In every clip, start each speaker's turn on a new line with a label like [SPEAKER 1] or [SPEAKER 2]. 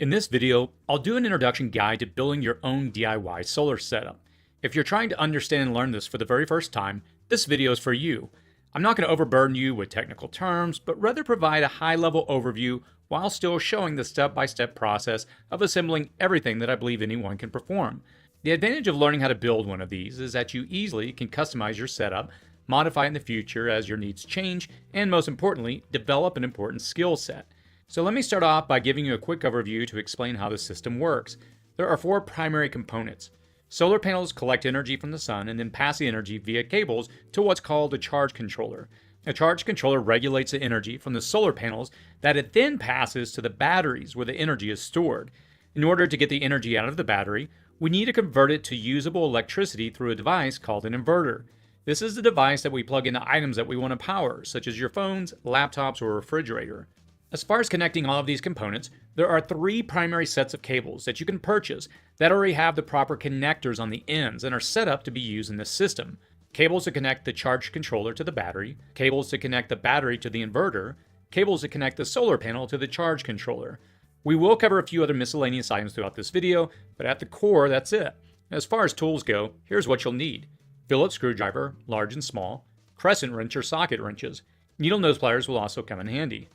[SPEAKER 1] In this video, I'll do an introduction guide to building your own DIY solar setup. If you're trying to understand and learn this for the very first time, this video is for you. I'm not going to overburden you with technical terms, but rather provide a high-level overview while still showing the step-by-step process of assembling everything that I believe anyone can perform. The advantage of learning how to build one of these is that you easily can customize your setup, modify it in the future as your needs change, and most importantly, develop an important skill set. So let me start off by giving you a quick overview to explain how the system works. There are four primary components. Solar panels collect energy from the sun and then pass the energy via cables to what's called a charge controller. A charge controller regulates the energy from the solar panels that it then passes to the batteries where the energy is stored. In order to get the energy out of the battery, we need to convert it to usable electricity through a device called an inverter. This is the device that we plug into items that we want to power, such as your phones, laptops, or refrigerator. As far as connecting all of these components, there are three primary sets of cables that you can purchase that already have the proper connectors on the ends and are set up to be used in this system. Cables to connect the charge controller to the battery, cables to connect the battery to the inverter, cables to connect the solar panel to the charge controller. We will cover a few other miscellaneous items throughout this video, but at the core, that's it. As far as tools go, here's what you'll need. Phillips screwdriver, large and small, crescent wrench or socket wrenches. Needle nose pliers will also come in handy.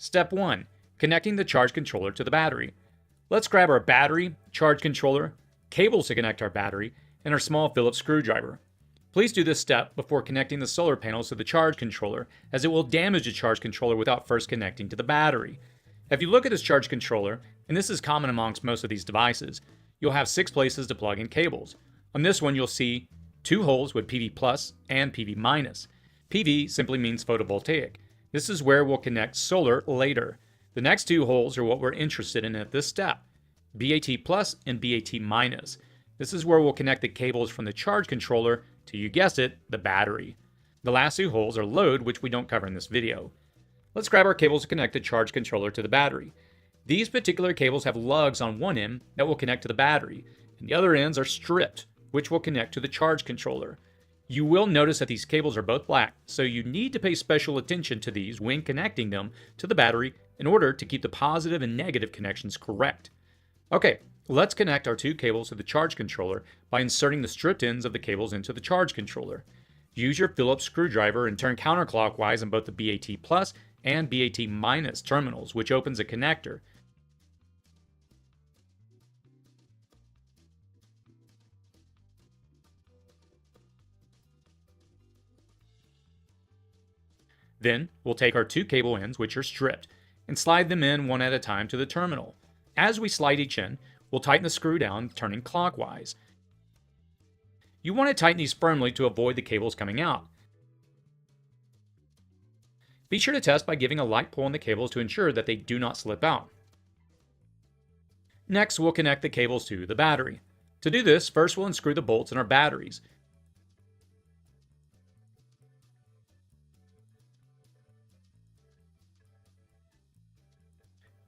[SPEAKER 1] Step 1. Connecting the charge controller to the battery. Let's grab our battery, charge controller, cables to connect our battery, and our small Phillips screwdriver. Please do this step before connecting the solar panels to the charge controller, as it will damage the charge controller without first connecting to the battery. If you look at this charge controller, and this is common amongst most of these devices, you'll have 6 places to plug in cables. On this one you'll see 2 holes with PV plus and PV minus. PV simply means photovoltaic. This is where we'll connect solar later. The next 2 holes are what we're interested in at this step, BAT plus and BAT minus. This is where we'll connect the cables from the charge controller to, you guessed it, the battery. The last 2 holes are load, which we don't cover in this video. Let's grab our cables to connect the charge controller to the battery. These particular cables have lugs on one end that will connect to the battery, and the other ends are stripped, which will connect to the charge controller. You will notice that these cables are both black, so you need to pay special attention to these when connecting them to the battery in order to keep the positive and negative connections correct. Okay, let's connect our 2 cables to the charge controller by inserting the stripped ends of the cables into the charge controller. Use your Phillips screwdriver and turn counterclockwise on both the BAT plus and BAT minus terminals, which opens a connector. Then, we'll take our 2 cable ends, which are stripped, and slide them in one at a time to the terminal. As we slide each in, we'll tighten the screw down, turning clockwise. You want to tighten these firmly to avoid the cables coming out. Be sure to test by giving a light pull on the cables to ensure that they do not slip out. Next, we'll connect the cables to the battery. To do this, first we'll unscrew the bolts in our batteries.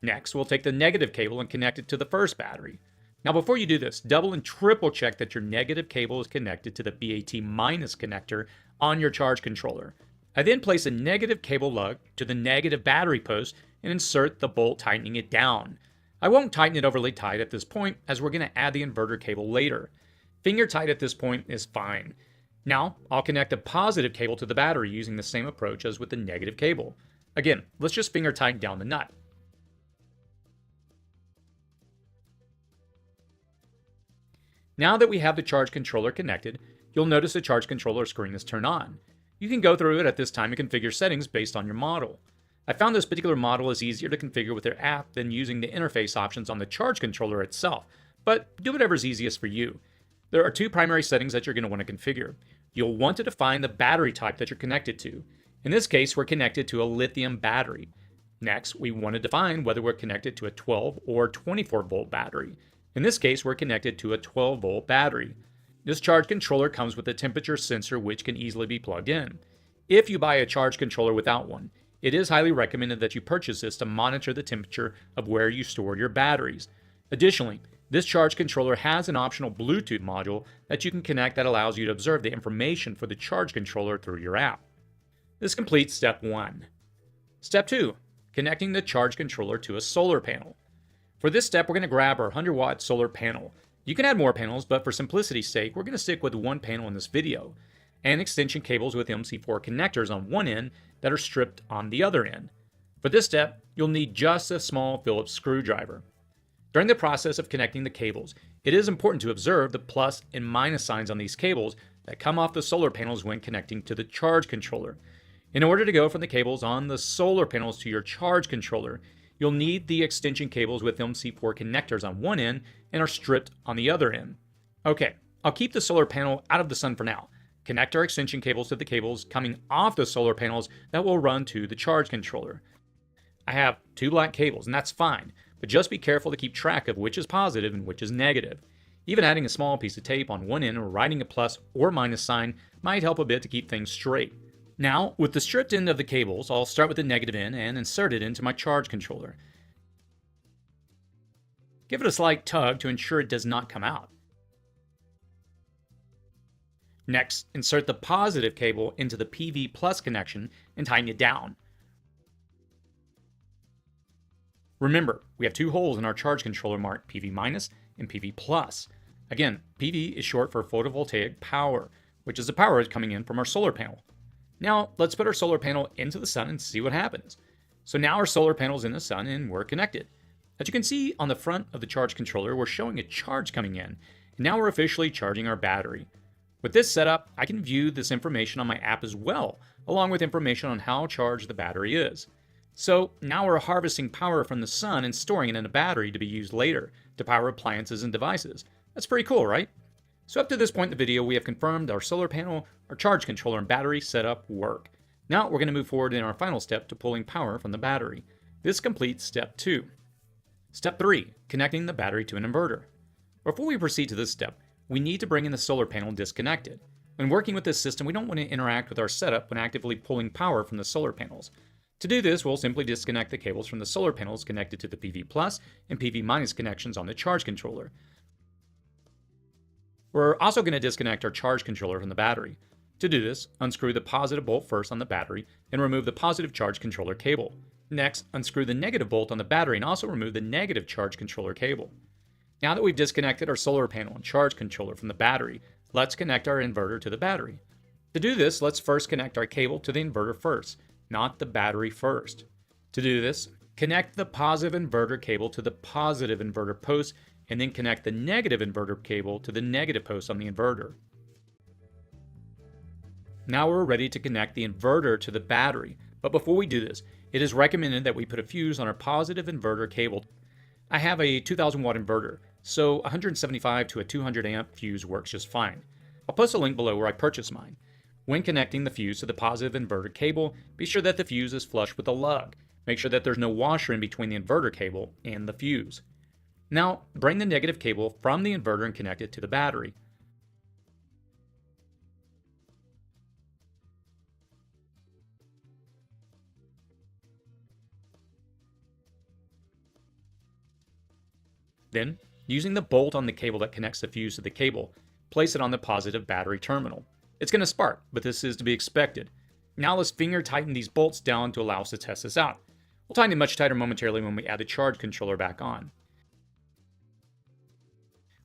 [SPEAKER 1] Next, we'll take the negative cable and connect it to the first battery. Now before you do this, double and triple check that your negative cable is connected to the BAT minus connector on your charge controller. I then place a negative cable lug to the negative battery post and insert the bolt, tightening it down. I won't tighten it overly tight at this point, as we're going to add the inverter cable later. Finger tight at this point is fine. Now, I'll connect a positive cable to the battery using the same approach as with the negative cable. Again, let's just finger tighten down the nut. Now that we have the charge controller connected, you'll notice the charge controller screen is turned on. You can go through it at this time and configure settings based on your model. I found this particular model is easier to configure with their app than using the interface options on the charge controller itself, but do whatever's easiest for you. There are 2 primary settings that you're going to want to configure. You'll want to define the battery type that you're connected to. In this case, we're connected to a lithium battery. Next, we want to define whether we're connected to a 12 or 24 volt battery. In this case, we're connected to a 12 volt battery. This charge controller comes with a temperature sensor which can easily be plugged in. If you buy a charge controller without one, it is highly recommended that you purchase this to monitor the temperature of where you store your batteries. Additionally, this charge controller has an optional Bluetooth module that you can connect that allows you to observe the information for the charge controller through your app. This completes step 1. Step 2. Connecting the charge controller to a solar panel. For this step, we're going to grab our 100-watt solar panel. You can add more panels, but for simplicity's sake, we're going to stick with one panel in this video, and extension cables with MC4 connectors on one end that are stripped on the other end. For this step, you'll need just a small Phillips screwdriver. During the process of connecting the cables, it is important to observe the plus and minus signs on these cables that come off the solar panels when connecting to the charge controller. In order to go from the cables on the solar panels to your charge controller, you'll need the extension cables with MC4 connectors on one end and are stripped on the other end. Okay, I'll keep the solar panel out of the sun for now. Connect our extension cables to the cables coming off the solar panels that will run to the charge controller. I have two black cables, and that's fine, but just be careful to keep track of which is positive and which is negative. Even adding a small piece of tape on one end or writing a plus or minus sign might help a bit to keep things straight. Now, with the stripped end of the cables, I'll start with the negative end and insert it into my charge controller. Give it a slight tug to ensure it does not come out. Next, insert the positive cable into the PV plus connection and tighten it down. Remember, we have two holes in our charge controller marked PV minus and PV plus. Again, PV is short for photovoltaic power, which is the power coming in from our solar panel. Now, let's put our solar panel into the sun and see what happens. So now our solar panel's in the sun and we're connected. As you can see on the front of the charge controller, we're showing a charge coming in, and now we're officially charging our battery. With this setup, I can view this information on my app as well, along with information on how charged the battery is. So now we're harvesting power from the sun and storing it in a battery to be used later to power appliances and devices. That's pretty cool, right? So up to this point in the video, we have confirmed our solar panel, our charge controller, and battery setup work. Now we're going to move forward in our final step to pulling power from the battery. This completes step 2. Step 3, connecting the battery to an inverter. Before we proceed to this step, we need to bring in the solar panel disconnected. When working with this system, we don't want to interact with our setup when actively pulling power from the solar panels. To do this, we'll simply disconnect the cables from the solar panels connected to the PV plus and PV minus connections on the charge controller. We're also going to disconnect our charge controller from the battery. To do this, unscrew the positive bolt first on the battery and remove the positive charge controller cable. Next, unscrew the negative bolt on the battery and also remove the negative charge controller cable. Now that we've disconnected our solar panel and charge controller from the battery, let's connect our inverter to the battery. To do this, let's first connect our cable to the inverter first, not the battery first. To do this, connect the positive inverter cable to the positive inverter post and then connect the negative inverter cable to the negative post on the inverter. Now we're ready to connect the inverter to the battery, but before we do this, it is recommended that we put a fuse on our positive inverter cable. I have a 2000 watt inverter, so 175 to a 200 amp fuse works just fine. I'll post a link below where I purchased mine. When connecting the fuse to the positive inverter cable, be sure that the fuse is flush with the lug. Make sure that there's no washer in between the inverter cable and the fuse. Now, bring the negative cable from the inverter and connect it to the battery. Then, using the bolt on the cable that connects the fuse to the cable, place it on the positive battery terminal. It's going to spark, but this is to be expected. Now let's finger tighten these bolts down to allow us to test this out. We'll tighten it much tighter momentarily when we add the charge controller back on.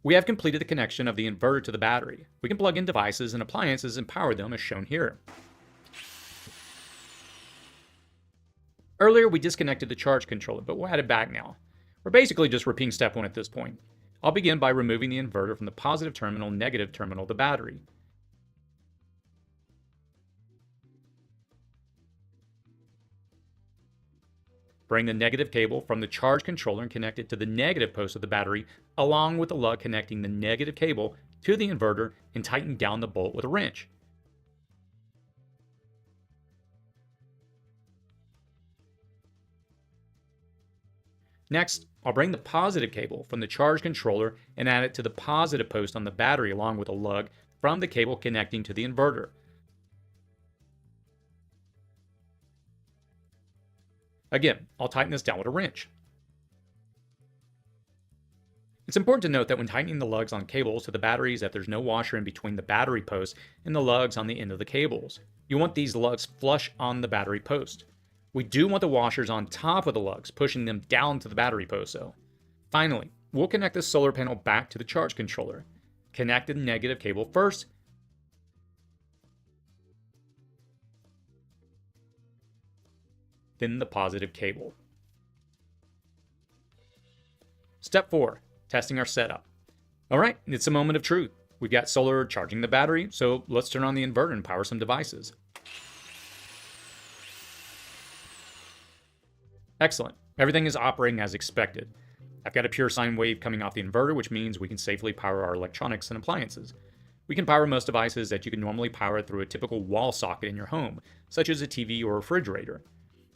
[SPEAKER 1] We have completed the connection of the inverter to the battery. We can plug in devices and appliances and power them as shown here. Earlier we disconnected the charge controller, but we'll add it back now. We're basically just repeating step 1 at this point. I'll begin by removing the inverter from the positive terminal and negative terminal of the battery. Bring the negative cable from the charge controller and connect it to the negative post of the battery, along with the lug connecting the negative cable to the inverter, and tighten down the bolt with a wrench. Next, I'll bring the positive cable from the charge controller and add it to the positive post on the battery along with a lug from the cable connecting to the inverter. Again, I'll tighten this down with a wrench. It's important to note that when tightening the lugs on cables to the batteries that there's no washer in between the battery post and the lugs on the end of the cables. You want these lugs flush on the battery post. We do want the washers on top of the lugs, pushing them down to the battery post though. Finally, we'll connect the solar panel back to the charge controller. Connect the negative cable first, then the positive cable. Step 4, testing our setup. Alright, it's a moment of truth. We've got solar charging the battery, so let's turn on the inverter and power some devices. Excellent. Everything is operating as expected. I've got a pure sine wave coming off the inverter, which means we can safely power our electronics and appliances. We can power most devices that you can normally power through a typical wall socket in your home, such as a TV or refrigerator.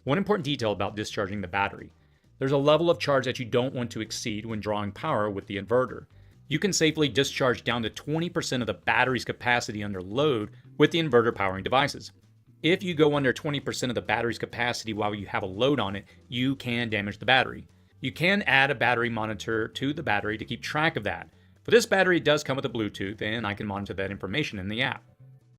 [SPEAKER 1] One important detail about discharging the battery. There's a level of charge that you don't want to exceed when drawing power with the inverter. You can safely discharge down to 20% of the battery's capacity under load with the inverter powering devices. If you go under 20% of the battery's capacity while you have a load on it, you can damage the battery. You can add a battery monitor to the battery to keep track of that. For this battery, it does come with a Bluetooth, and I can monitor that information in the app.